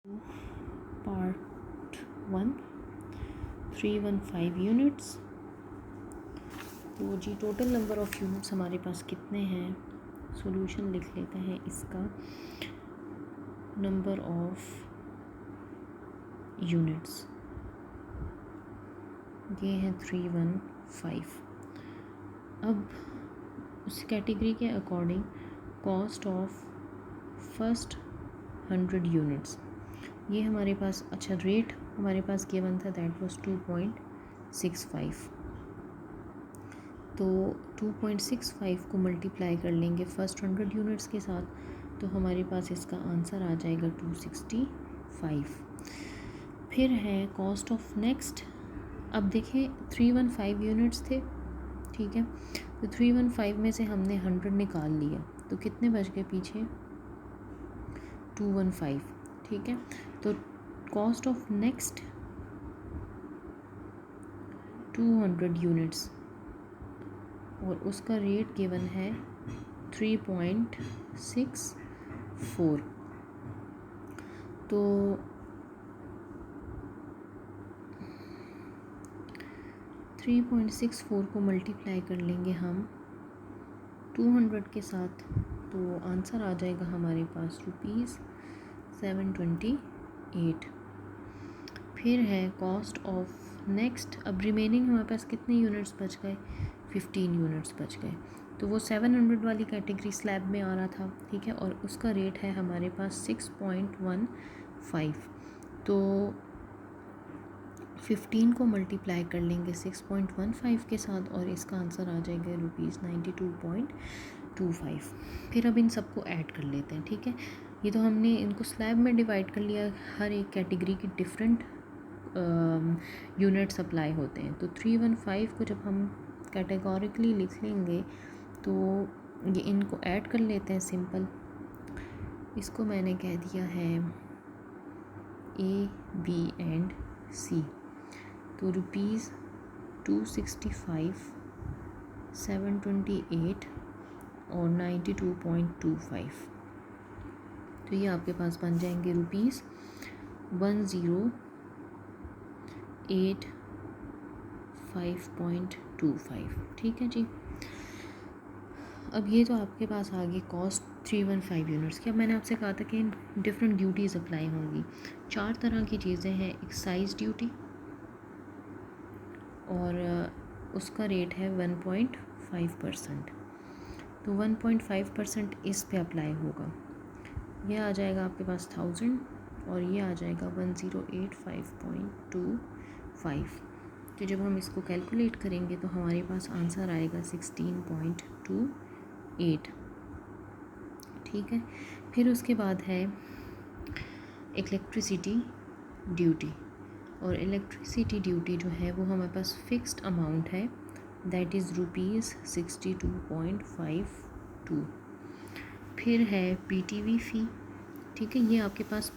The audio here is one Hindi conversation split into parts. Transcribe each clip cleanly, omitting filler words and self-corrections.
Part 1 315 units. तो जी टोटल नंबर ऑफ़ यूनिट्स हमारे पास कितने हैं, सॉल्यूशन लिख लेते हैं इसका। नंबर ऑफ़ यूनिट्स ये है 315। अब उस कैटेगरी के according cost of first 100 units ये हमारे पास, अच्छा रेट हमारे पास गिवन था, दैट वाज 2.65। तो 2.65 को मल्टीप्लाई कर लेंगे फर्स्ट 100 यूनिट्स के साथ, तो हमारे पास इसका आंसर आ जाएगा 265। फिर है कॉस्ट ऑफ नेक्स्ट। अब देखें 315 यूनिट्स थे, ठीक है, तो 315 में से हमने 100 निकाल लिया, तो कितने बच गए पीछे, 215, ठीक है। तो कॉस्ट ऑफ नेक्स्ट 200 यूनिट्स और उसका रेट गिवन है 3.64। तो 3.64 को मल्टीप्लाई कर लेंगे हम 200 के साथ, तो आंसर आ जाएगा हमारे पास ₹728। फिर है कॉस्ट ऑफ नेक्स्ट। अब रिमेनिंग हमारे पास कितने यूनिट्स बच गए, 15 यूनिट्स बच गए। तो वो 700 वाली कैटेगरी स्लैब में आ रहा था, ठीक है, और उसका रेट है हमारे पास 6.15। तो 15 को मल्टीप्लाई कर लेंगे 6.15 के साथ और इसका आंसर आ जाएगा ₹92.25। फिर अब इन सबको ऐड कर लेते हैं, ठीक है। ये तो हमने इनको स्लैब में डिवाइड कर लिया, हर एक कैटेगरी की डिफरेंट यूनिट्स अप्लाई होते हैं। तो 315 को जब हम कैटेगोरिकली लिख लेंगे तो ये इनको ऐड कर लेते हैं सिंपल। इसको मैंने कह दिया है A, B एंड C। तो ₹265, 728 और 92.25। तो ये आपके पास बन जाएंगे ₹1085.25, ठीक है जी। अब ये तो आपके पास आ गई कॉस्ट 315 यूनिट्स की। अब मैंने आपसे कहा था कि डिफरेंट ड्यूटीज़ अप्लाई होंगी। 4 तरह की चीज़ें हैं, एक्साइज ड्यूटी और उसका रेट है 1.5%। तो 1.5% इस पे अप्लाई होगा। यह आ जाएगा आपके पास 1000 और ये आ जाएगा 1085.25। तो जब हम इसको कैलकुलेट करेंगे तो हमारे पास आंसर आएगा 16.28, ठीक है। फिर उसके बाद है इलेक्ट्रिसिटी ड्यूटी, और इलेक्ट्रिसिटी ड्यूटी जो है वो हमारे पास फिक्स्ड अमाउंट है, दैट इज़ ₹62.52। फिर है PTV फ़ी, ठीक है। ये आपके पास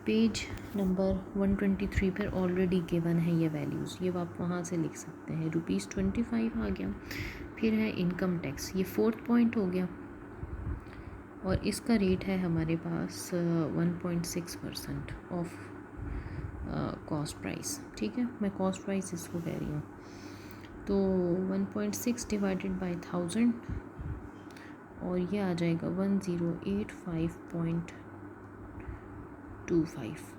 पेज नंबर 123 पर ऑलरेडी गिवन है ये वैल्यूज़, ये आप वहाँ से लिख सकते हैं। ₹25 आ गया। फिर है इनकम टैक्स, ये 4th पॉइंट हो गया और इसका रेट है हमारे पास 1.6% ऑफ कॉस्ट प्राइस, ठीक है। मैं कॉस्ट प्राइस इसको कह रही हूँ। तो 1.6 डिवाइडेड बाय 1000 और ये आ जाएगा 1085.25।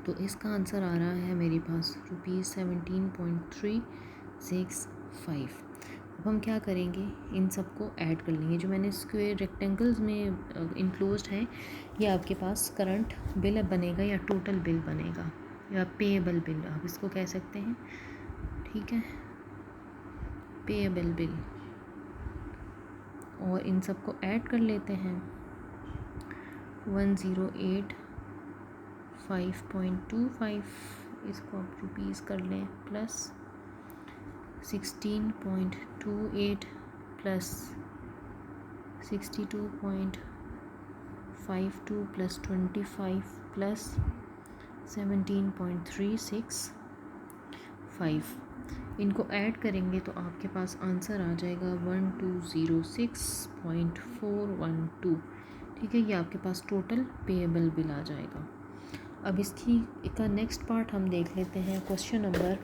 तो इसका आंसर आ रहा है मेरे पास ₹17.365। अब हम क्या करेंगे, इन सबको ऐड कर लेंगे। जो मैंने स्क्वायर रेक्टेंगल्स में इनक्लोज्ड हैं, ये आपके पास करंट बिल बनेगा या टोटल बिल बनेगा या पेएबल बिल आप इसको कह सकते हैं, ठीक है, पेएबल बिल। और इन सबको ऐड कर लेते हैं 1085.25, इसको आप रुपीज़ कर लें, प्लस 16.28 प्लस 62.52 प्लस 25 प्लस 17.365। इनको ऐड करेंगे तो आपके पास आंसर आ जाएगा 1206.412, ठीक है, ये आपके पास टोटल पेएबल बिल आ जाएगा। अब इसका नेक्स्ट पार्ट हम देख लेते हैं, क्वेश्चन नंबर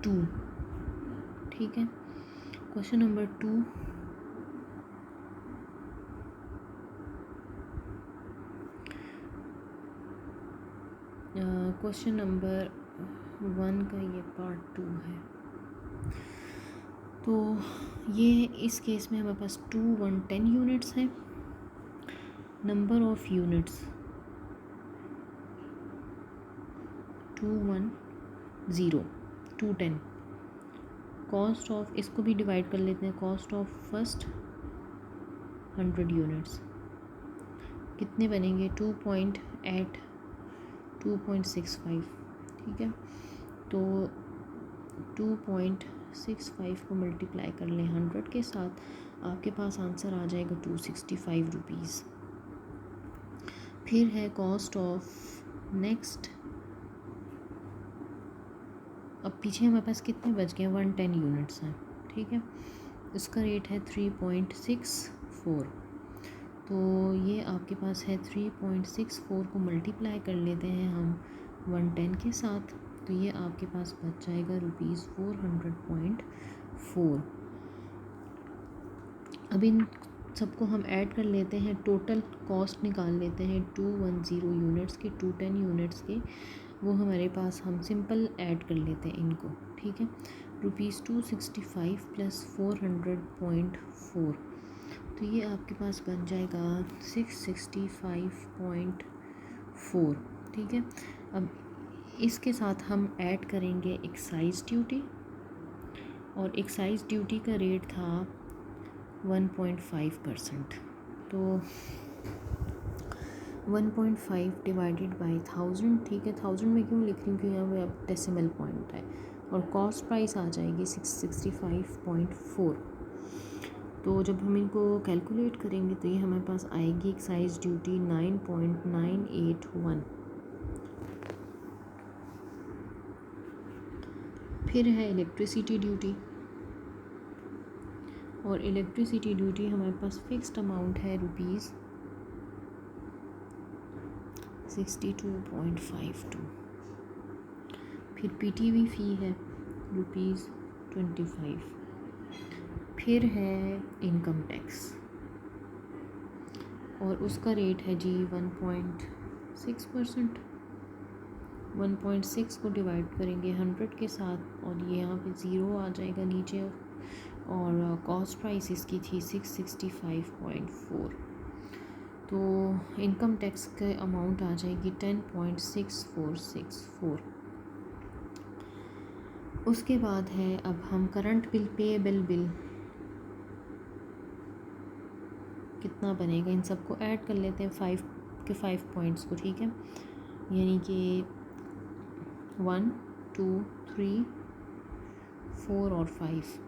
2। ठीक है, क्वेश्चन नंबर 2 क्वेश्चन नंबर 1 का ये पार्ट 2 है। तो ये इस केस में हमारे पास 2 110 यूनिट्स हैं। Number of units 210 210। Cost of, इसको भी डिवाइड कर लेते हैं, कॉस्ट ऑफ फर्स्ट 100 यूनिट्स कितने बनेंगे, 2.8 2.65। ठीक है, तो 2.65 को मल्टीप्लाई कर लें 100 के साथ, आपके पास आंसर आ जाएगा 265 रुपीज़। फिर है कॉस्ट ऑफ नेक्स्ट, अब पीछे हमारे पास कितने बच गए, 110 यूनिट्स हैं। ठीक है, इसका रेट है 3.64। तो ये आपके पास है 3.64 को मल्टीप्लाई कर लेते हैं हम 110 के साथ, तो ये आपके पास बच जाएगा ₹400.4। अब इन सबको हम ऐड कर लेते हैं, टोटल कॉस्ट निकाल लेते हैं 210 यूनिट्स के, 210 यूनिट्स के, वो हमारे पास, हम सिंपल ऐड कर लेते हैं इनको। ठीक है, ₹265 + 400.4, तो ये आपके पास बन जाएगा 665.4। ठीक है, अब इसके साथ हम ऐड करेंगे एक्साइज ड्यूटी, और एक्साइज ड्यूटी का रेट था 1.5%। तो 1.5 डिवाइडेड बाई 1000। ठीक है, 1000 में क्यों लिख रही हूँ, क्योंकि यहाँ पे अब डेसिमल पॉइंट है, और कॉस्ट प्राइस आ जाएगी 665.4। तो जब हम इनको कैलकुलेट करेंगे तो ये हमारे पास आएगी एक्साइज ड्यूटी 9.981। फिर है इलेक्ट्रिसिटी ड्यूटी, और इलेक्ट्रिसिटी ड्यूटी हमारे पास फिक्स्ड अमाउंट है ₹62.52। फिर पीटीवी फ़ी है ₹25। फिर है इनकम टैक्स, और उसका रेट है जी 1.6%। 1.6 को डिवाइड करेंगे 100 के साथ, और ये यहाँ पे ज़ीरो आ जाएगा नीचे, और कॉस्ट प्राइस इसकी थी 665.4। तो इनकम टैक्स का अमाउंट आ जाएगी 10.6464। उसके बाद है, अब हम करंट बिल, पेएबल बिल कितना बनेगा, इन सबको ऐड कर लेते हैं 5 पॉइंट्स को। ठीक है, यानी कि 1 2 3 4 और 5,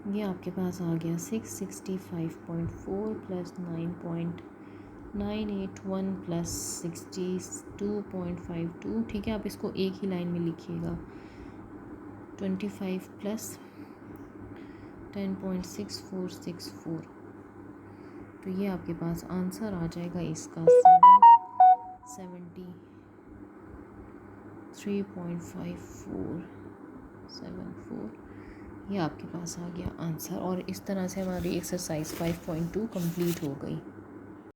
ये आपके पास आ गया 665.4 + 9.981 + 62.52। ठीक है, आप इसको एक ही लाइन में लिखिएगा, 25 + 10.6464। तो ये आपके पास आंसर आ जाएगा इसका 773.5474। ये आपके पास आ गया आंसर, और इस तरह से हमारी एक्सरसाइज 5.2 कंप्लीट हो गई।